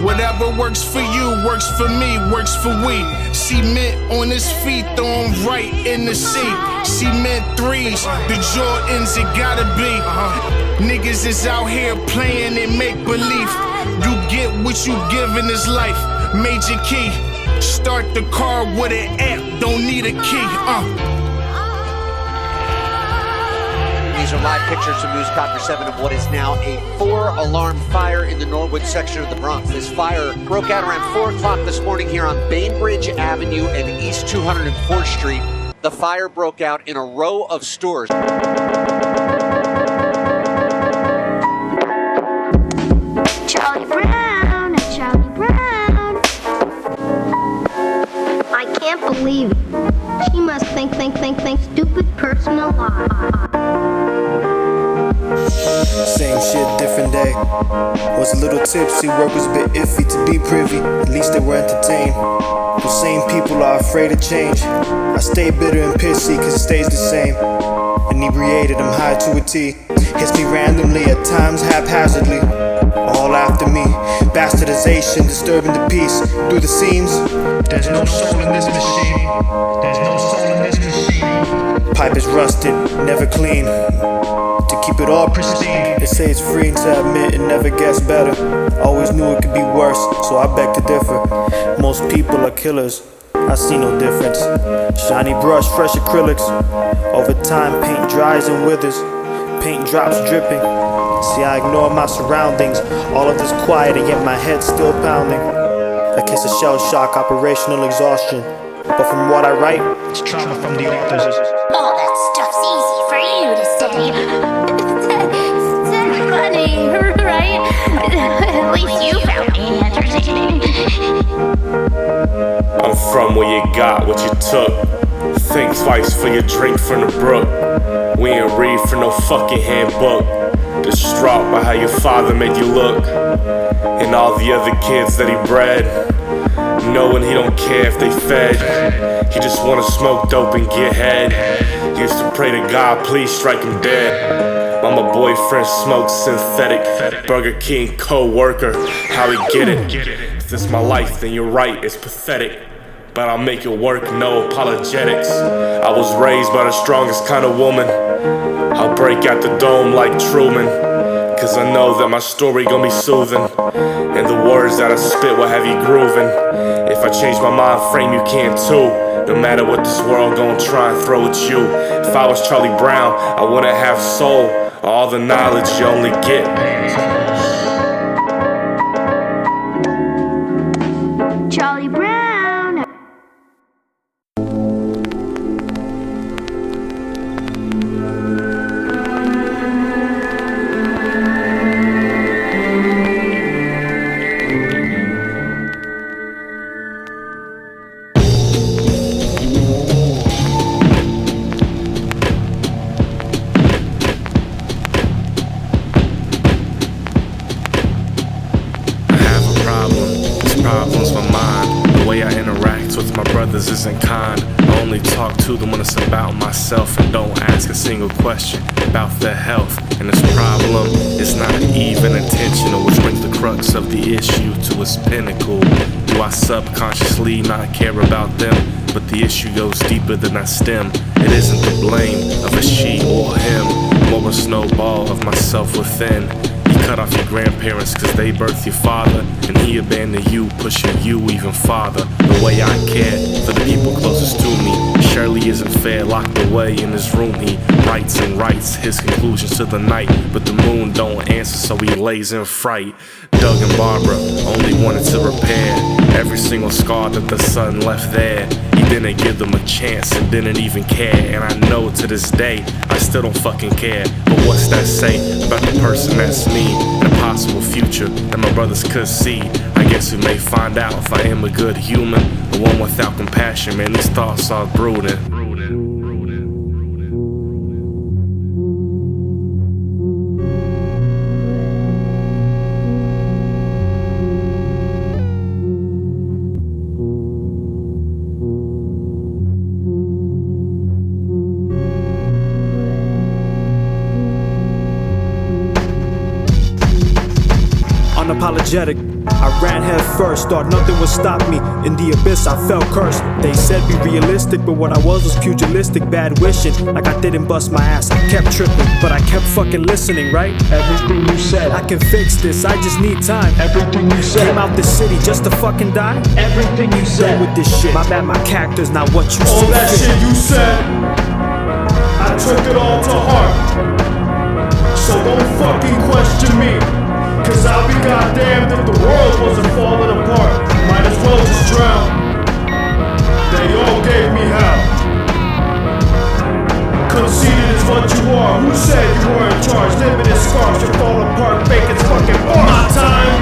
Whatever works for you, works for me, works for we. Cement on his feet, throw him right in the sea. Cement threes, the Jordans it gotta be. Niggas is out here playing and make believe. You get what you give in this life, major key. Start the car with an app, don't need a key, These are live pictures from Newscopter 7 of what is now a 4-alarm fire in the Norwood section of the Bronx. This fire broke out around 4 o'clock this morning here on Bainbridge Avenue and East 204th Street. The fire broke out in a row of stores. think stupid personal life. Same shit, different day. Was a little tipsy, work was a bit iffy to be privy. At least they were entertained. The same people are afraid of change. I stay bitter and pissy cause it stays the same. Inebriated, I'm high to a T. Hits me randomly, at times haphazardly. All after me, bastardization, disturbing the peace through the seams. There's no soul in this machine. There's no soul in this machine. Pipe is rusted, never clean. To keep it all pristine, they say it's free to admit it never gets better. Always knew it could be worse, so I beg to differ. Most people are killers, I see no difference. Shiny brush, fresh acrylics. Over time, paint dries and withers. Paint drops dripping. See, I ignore my surroundings. All of this quiet and yet my head's still pounding. A case of shell shock, operational exhaustion. But from what I write, it's trauma from the authors. All that stuff's easy for you to say. It's funny, right? At least you found me entertaining. I'm from where you got what you took. Think twice for your drink from the brook. We ain't read for no fucking handbook. Distraught by how your father made you look. And all the other kids that he bred, knowing he don't care if they fed. He just wanna smoke dope and get head. He used to pray to God, please strike him dead. While my boyfriend smokes synthetic. Burger King co-worker, how he get it? If this my life, then you're right, it's pathetic. But I'll make it work, no apologetics. I was raised by the strongest kind of woman. I'll break out the dome like Truman, cause I know that my story gon' be soothing. And the words that I spit will have you grooving. If I change my mind frame, you can too. No matter what this world gon' try and throw at you. If I was Charlie Brown, I wouldn't have soul. All the knowledge you only get. Charlie Brown. Isn't kind. I only talk to them when it's about myself and don't ask a single question about their health. And this problem is not even intentional, which brings the crux of the issue to its pinnacle. Do I subconsciously not care about them? But the issue goes deeper than that stem. It isn't the blame of a she or him, more a snowball of myself within. Cut off your grandparents cause they birthed your father, and he abandoned you, pushing you even farther. The way I care for the people closest to me surely isn't fair. Locked away in his room, he writes and writes his conclusions to the night, but the moon don't answer, so he lays in fright. Doug and Barbara only wanted to repair every single scar that the sun left there. He didn't give them a chance and didn't even care. And I know to this day I still don't fucking care. But what's that say about the person that's me and a possible future that my brothers could see? I guess we may find out if I am a good human, the one without compassion. Man, these thoughts are brooding. Unapologetic, I ran head first, thought nothing would stop me. In the abyss I felt cursed. They said be realistic, but what I was pugilistic, bad wishing. Like I didn't bust my ass, I kept tripping, but I kept fucking listening, right? Everything you said, I can fix this, I just need time. Everything you said, came out the city just to fucking die. Everything you said, with this shit, my bad, my character's not what you all said. All that shit you said, I took it all to heart. So don't fucking question me, cause I'll be goddamned if the world wasn't falling apart. Might as well just drown. They all gave me hell. Conceited is what you are. Who said you were in charge? Living in scars, you fall apart, fake it's fucking farce. My time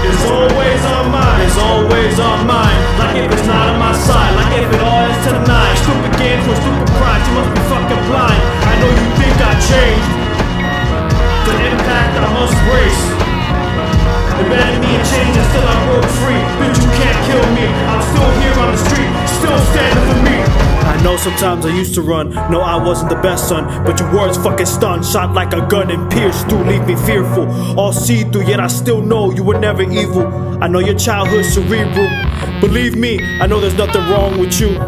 is always on mine. It's always on mine. Like if it's not on my side, like if it all is to the 9. Stupid games for stupid crimes, you must be fucking blind. I know you think I changed, the impact I must brace. Embedded me in chains and still I broke free. Bitch, you can't kill me. I'm still here on the street, still standing for me. I know sometimes I used to run. No, I wasn't the best son, but your words fucking stunned. Shot like a gun and pierced through, leave me fearful. All see through, yet I still know you were never evil. I know your childhood's cerebral. Believe me, I know there's nothing wrong with you.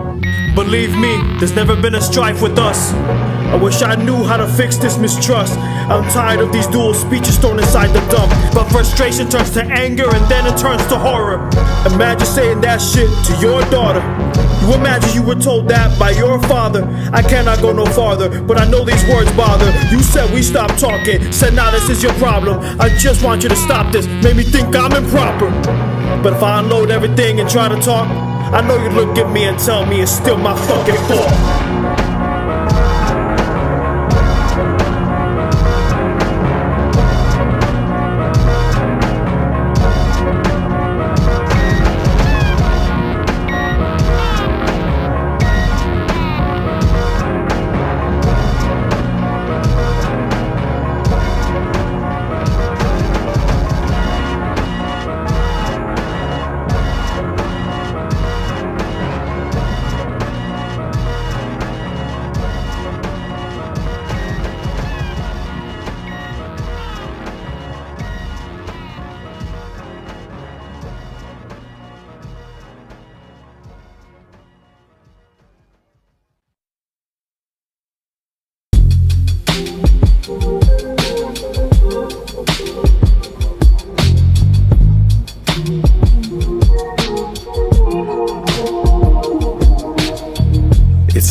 Believe me, there's never been a strife with us. I wish I knew how to fix this mistrust. I'm tired of these dual speeches thrown inside the dump. But frustration turns to anger and then it turns to horror. Imagine saying that shit to your daughter. You imagine you were told that by your father. I cannot go no farther, but I know these words bother. You said we stopped talking, said now this is your problem. I just want you to stop this, made me think I'm improper. But if I unload everything and try to talk, I know you'd look at me and tell me it's still my fucking fault.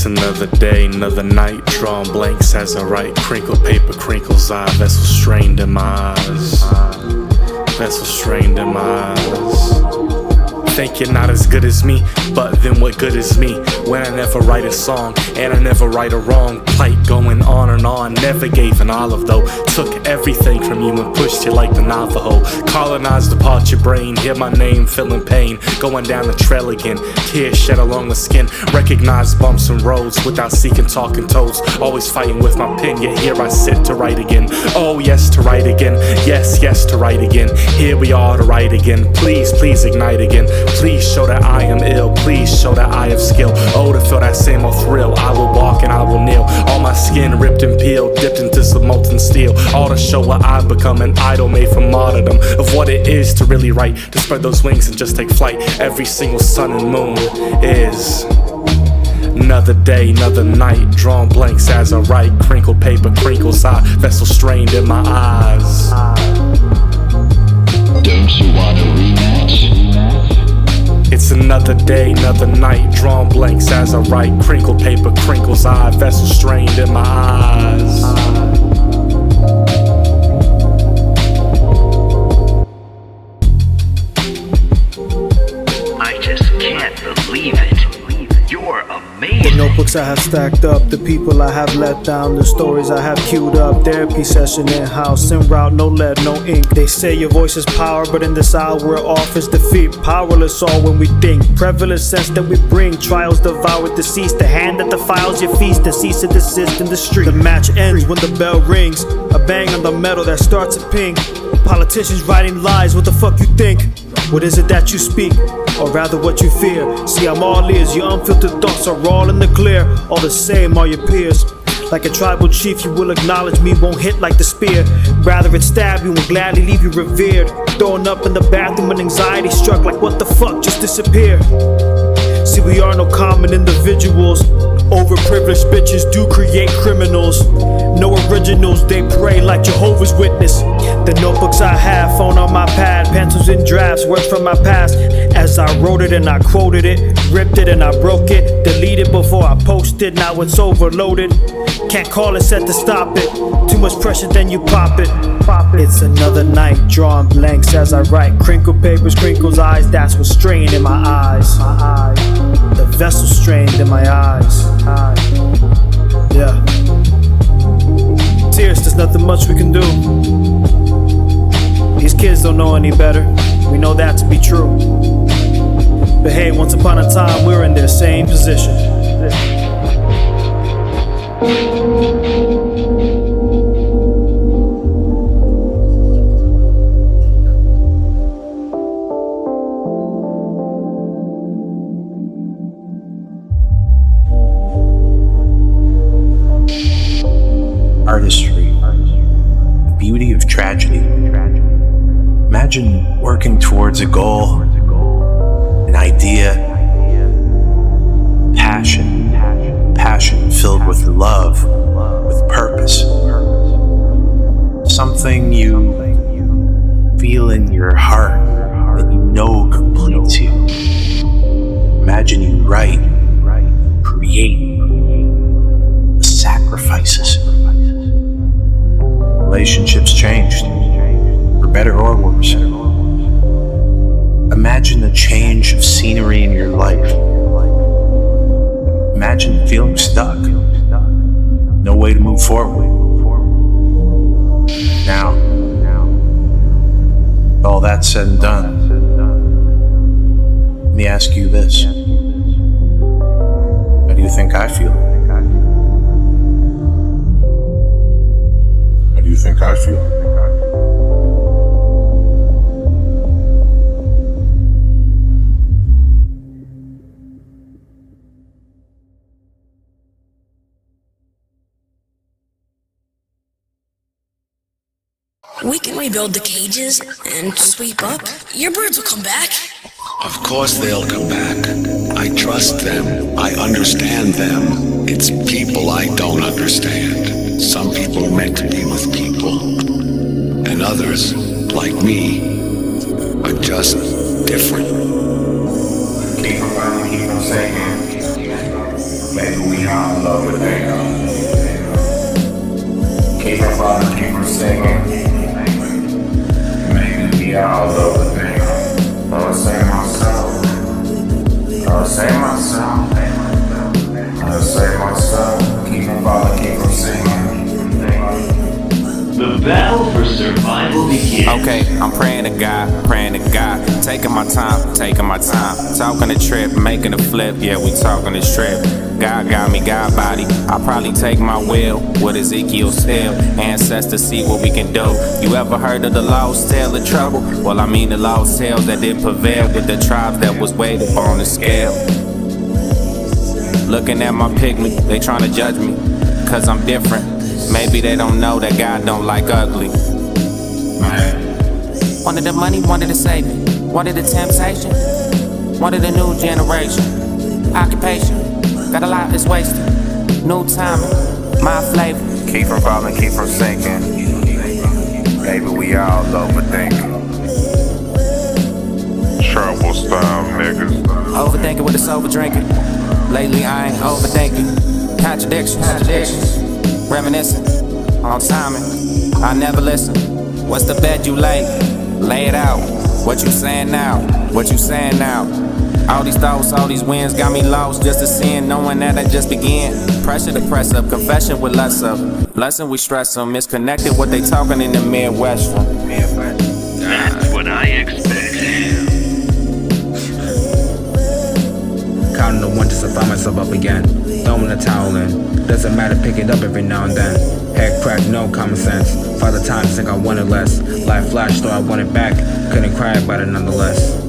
Another day, another night, drawing blanks as I write. Crinkle paper, crinkles eye, vessel strained in my eyes. Vessel strained in my eyes. Think you're not as good as me, but then what good is me when I never write a song and I never right a wrong? Plight going on and on, never gave an olive though. Took everything from you and pushed you like the Navajo. Colonized the part your brain, hear my name, feeling pain. Going down the trail again, tears shed along the skin. Recognize bumps and roads without seeking talking toads. Always fighting with my pen, yet here I sit to write again. Oh yes, to write again, yes, yes, to write again. Here we are to write again, please, please ignite again. Please show that I am ill, please show that I have skill. Oh, to feel that same old thrill, I will walk and I will kneel. All my skin ripped and peeled, dipped into some molten steel. All to show what I've become, an idol made from martyrdom. Of what it is to really write, to spread those wings and just take flight. Every single sun and moon is another day, another night, drawing blanks as I write. Crinkle paper, crinkles eye, vessel strained in my eyes. Don't you want a rematch? It's another day, another night, drawing blanks as I write. Crinkle paper, crinkles eye, vessel strained in my eyes. I just can't believe it. You're amazing. The notebooks I have stacked up, the people I have let down, the stories I have queued up, therapy session in-house, en route, no lead, no ink. They say your voice is power, but in this hour we're off is defeat. Powerless all when we think, prevalent sense that we bring. Trials devour deceased, the hand that defiles your feast, and cease to desist in the street. The match ends when the bell rings, a bang on the metal that starts to ping. Politicians writing lies, what the fuck you think? What is it that you speak, or rather what you fear? See, I'm all ears, your unfiltered thoughts are all in the clear. All the same are your peers. Like a tribal chief, you will acknowledge me, won't hit like the spear. Rather it stab you and gladly leave you revered. Throwing up in the bathroom when anxiety struck, like what the fuck, just disappear. See, we are no common individuals. Overprivileged bitches do create criminals. No originals, they pray like Jehovah's Witness. The notebooks I have, phone on my pad, pencils and drafts, words from my past. As I wrote it and I quoted it, ripped it and I broke it, deleted before I posted, now it's overloaded. Can't call it set to stop it, too much pressure then you pop it. It's another night, drawing blanks as I write. Crinkle papers, crinkles eyes, that's what's strained in my eyes. The vessel strained in my eyes. Yeah. Tears, there's nothing much we can do. These kids don't know any better, we know that to be true. But hey, once upon a time we were in their same position. Artistry, the beauty of tragedy. Imagine working towards a goal, an idea, passion filled with love, with purpose. Something you feel in your heart that you know completes you. Imagine you write, create, sacrifices. Relationships changed, for better or worse. Imagine a change of scenery in your life. Imagine feeling stuck, no way to move forward. Now, with all that said and done, let me ask you this. How do you think I feel? How do you think I feel? We can rebuild the cages and sweep up. Your birds will come back. Of course they'll come back. I trust them. I understand them. It's people I don't understand. Some people are meant to be with people. And others, like me, are just different. Keep them running, keep them singing. Maybe we all love what they know. Keep them running, keep them singing. All over me. I'll say myself. I'll say myself. I'll say myself. Keep them falling, keep them singing. The battle for survival begins. Okay, I'm praying to God, taking my time, talking a trip, making a flip, yeah, we talking this trip. God got me, God body, I'll probably take my will with Ezekiel still, ancestors see what we can do. You ever heard of the lost tale of trouble? Well, I mean the lost tales that did prevail with the tribes that was weighed up on the scale. Looking at my pygmy, they trying to judge me, cause I'm different. Maybe they don't know that God don't like ugly. Wanted the money, wanted the saving, wanted the temptation, wanted the new generation. Occupation, got a lot that's wasted. New timing, my flavor. Keep from falling, keep from sinking. Maybe we all overthinking. Trouble style niggas. Overthinking with the sober drinking. Lately I ain't overthinking. Contradictions. Reminiscing on timing. I never listen. What's the bet you lay? Lay it out. What you saying now? All these thoughts, all these wins got me lost just to sin, knowing that I just began. Pressure to press up, confession with less of. Lesson we stress them, misconnected what they talking in the Midwest from. That's what I expect. Counting the one just to find myself up again. Throwing the towel in. Doesn't matter, pick it up every now and then. Head crack, no common sense. Father time, think I wanted less. Life flashed, thought I wanted back. Couldn't cry about it nonetheless.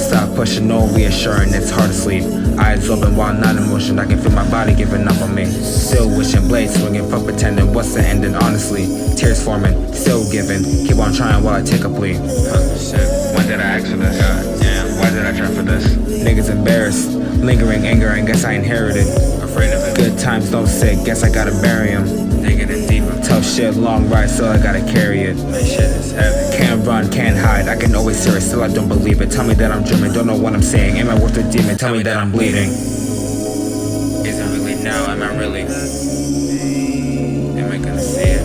Stop pushing, no reassuring, it's hard to sleep. Eyes open while not in motion, I can feel my body giving up on me. Still wishing, blades swinging, fuck pretending, what's the ending, honestly? Tears forming, still giving, keep on trying while I take a plea. Shit, when did I ask for this? Damn, why did I try for this? Niggas embarrassed, lingering anger, I guess I inherited. Afraid of it. Good times don't sit, guess I gotta bury them. Digging in deeper. Tough shit, long ride, still I gotta carry it. That shit is heavy. Can't run, can't hide, I can always hear it, still I don't believe it. Tell me that I'm dreaming, don't know what I'm saying. Am I worth a demon? Tell me that I'm bleeding. Is it really now? Am I really? Am I gonna see it?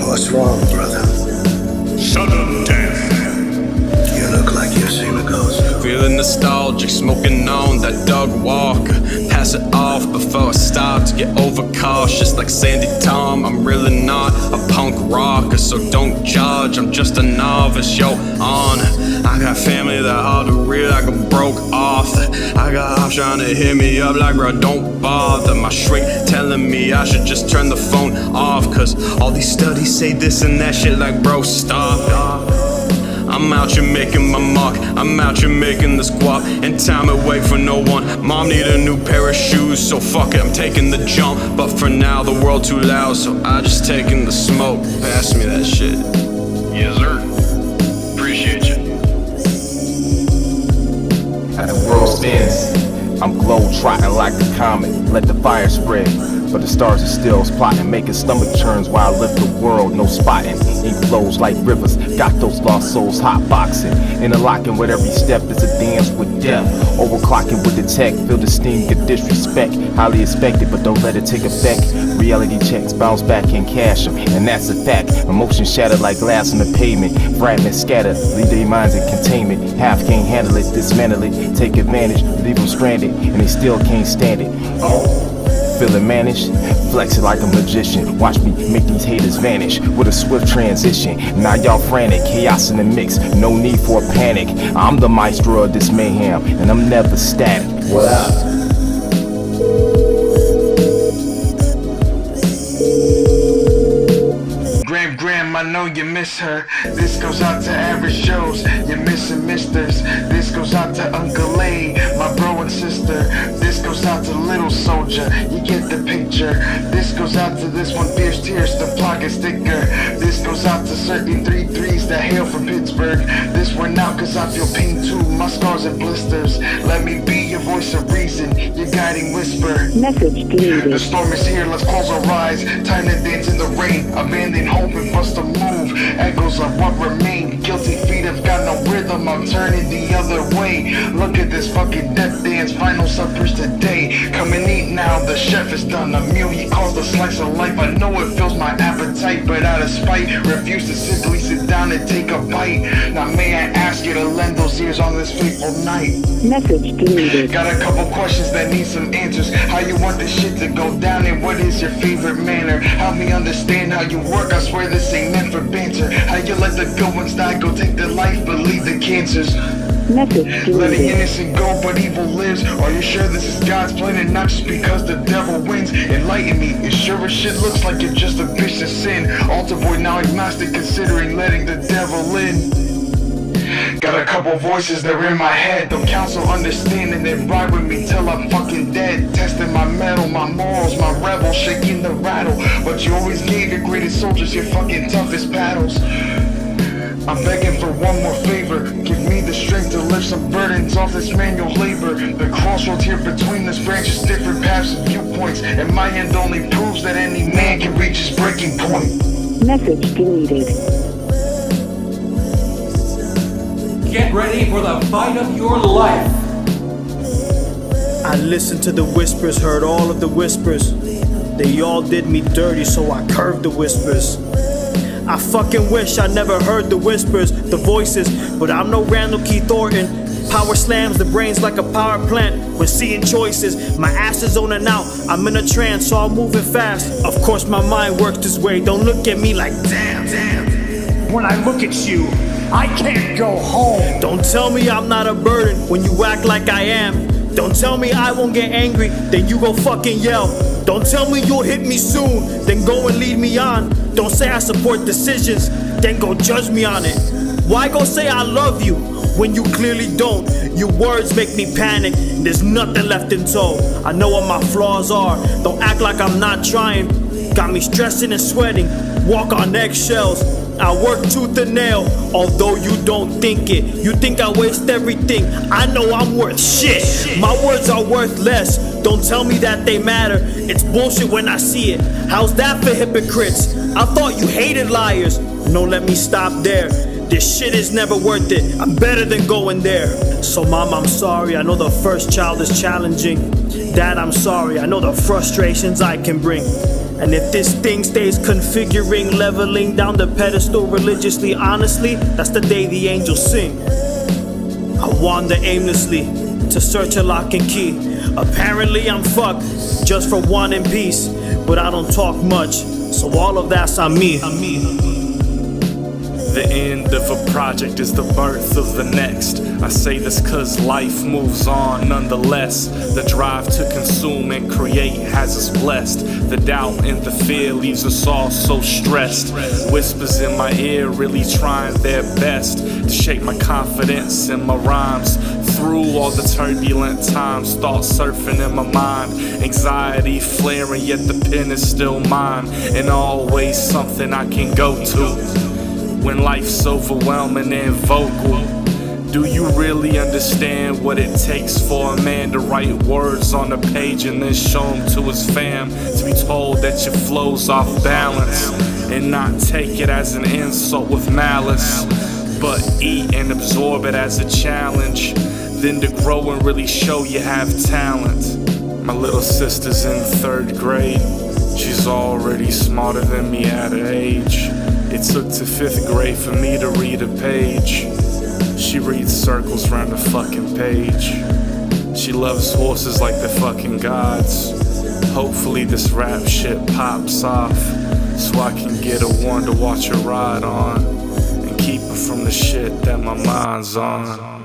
What's wrong, brother? Sudden death. You look like you've seen a ghost. Feel feeling nostalgic, smoking on that Doug Walker. Pass it off before I start to get overcautious. Like Sandy Tom, I'm really not a punk rocker, so don't judge, I'm just a novice, yo, honor. I got family that hard to read like a broke author. I got ops trying to hit me up like, bro, don't bother. My shrink telling me I should just turn the phone off, cause all these studies say this and that shit, like, bro, stop it. I'm out here making my mark, I'm out here making this guap, and time away for no one. Mom need a new pair of shoes, so fuck it, I'm taking the jump. But for now, the world too loud, so I just taking the smoke. Pass me that shit. Yes, sir. Appreciate you. As the world spins, I'm globe-trotting like a comet. Let the fire spread, but the stars are still plotting, making stomach churns while I lift the world, no spotting. Ink flows like rivers, got those lost souls hot boxing. Interlocking with every step, it's a dance with death. Overclocking with the tech, feel the sting of disrespect. Highly expected, but don't let it take effect. Reality checks bounce back and cash them, and that's a fact. Emotions shattered like glass on the pavement. Fragments scattered, leave their minds in containment. Half can't handle it, dismantle it, take advantage, leave them stranded, and they still can't stand it. Feeling managed, flexing like a magician. Watch me make these haters vanish with a swift transition. Now y'all frantic, chaos in the mix, no need for a panic. I'm the maestro of this mayhem, and I'm never static. What up? Graham, I know you miss her. This goes out to average Joes, you're missing misters. This goes out to Uncle A, my bro and sister. This goes out to Little Soldier, you get the picture. This goes out to this one fierce tears, the pocket sticker. This goes out to certain 3-3s that hail from Pittsburgh. This went out cause I feel pain too, my scars are blisters. Let me be your voice of reason, your guiding whisper. Message deleted. The storm is here, let's close our eyes. Time to dance in the rain, abandon hope and bust a move. Echoes of what remain, guilty feet have got no rhythm, I'm turning the other way. Look at this fucking death dance, final suppers today. Come and eat now, the chef is done. A meal he calls a slice of life. I know it fills my appetite, but out of spite, refuse to simply sit down and take a bite. Now may I ask you to lend those ears on this fateful night. Message deleted. Got a couple questions that need some answers. How you want this shit to go down, and what is your favorite manner? Help me understand how you work, I swear this ain't meant for banter. How you let the good ones die, go take their life, but leave the cancers. Message deleted. Letting innocent go, but evil lives. Are you sure this is God's plan and not just because the devil wins? Enlighten me, it sure as shit looks like you're just a bitch to sin. Altar boy now agnostic, considering letting the devil in. Got a couple voices that are in my head. Don't counsel understanding and ride with me till I'm fucking dead. Testing my metal, my morals, my rebel, shaking the rattle. But you always gave your greatest soldiers your fucking toughest battles. I'm begging for one more favor. Give me the strength to lift some burdens off this manual labor. The crossroads here between us branches different paths and viewpoints, and my end only proves that any man can reach his breaking point. Message deleted. Get ready for the fight of your life. I listened to the whispers, heard all of the whispers. They all did me dirty, so I curved the whispers. I fucking wish I never heard the whispers, the voices, but I'm no Randall Keith Thornton. Power slams the brains like a power plant. When seeing choices, my ass is zoning out. I'm in a trance, so I'm moving fast. Of course my mind works this way, don't look at me like damn. When I look at you, I can't go home. Don't tell me I'm not a burden when you act like I am. Don't tell me I won't get angry, then you go fucking yell. Don't tell me you'll hit me soon, then go and lead me on. Don't say I support decisions, then go judge me on it. Why go say I love you when you clearly don't? Your words make me panic, there's nothing left in tow. I know what my flaws are, don't act like I'm not trying. Got me stressing and sweating, walk on eggshells. I work tooth and nail, although you don't think it. You think I waste everything, I know I'm worth shit. My words are worthless, don't tell me that they matter. It's bullshit when I see it, how's that for hypocrites? I thought you hated liars, no let me stop there. This shit is never worth it, I'm better than going there. So mom, I'm sorry, I know the first child is challenging. Dad, I'm sorry, I know the frustrations I can bring. And if this thing stays configuring, leveling down the pedestal religiously, honestly, that's the day the angels sing. I wander aimlessly to search a lock and key. Apparently I'm fucked just for wanting peace, but I don't talk much, so all of that's on me. The end of a project is the birth of the next. I say this cause life moves on nonetheless. The drive to consume and create has us blessed. The doubt and the fear leaves us all so stressed. Whispers in my ear really trying their best to shape my confidence and my rhymes. Through all the turbulent times, thoughts surfing in my mind, anxiety flaring, yet the pen is still mine, and always something I can go to when life's overwhelming and vocal. Do you really understand what it takes for a man to write words on a page and then show them to his fam? To be told that your flow's off balance and not take it as an insult with malice, but eat and absorb it as a challenge, then to grow and really show you have talent. My little sister's in 3rd grade. She's already smarter than me at her age. It took to 5th grade for me to read a page. She reads circles around the fucking page. She loves horses like they're fucking gods. Hopefully this rap shit pops off, so I can get a one to watch her ride on and keep her from the shit that my mind's on.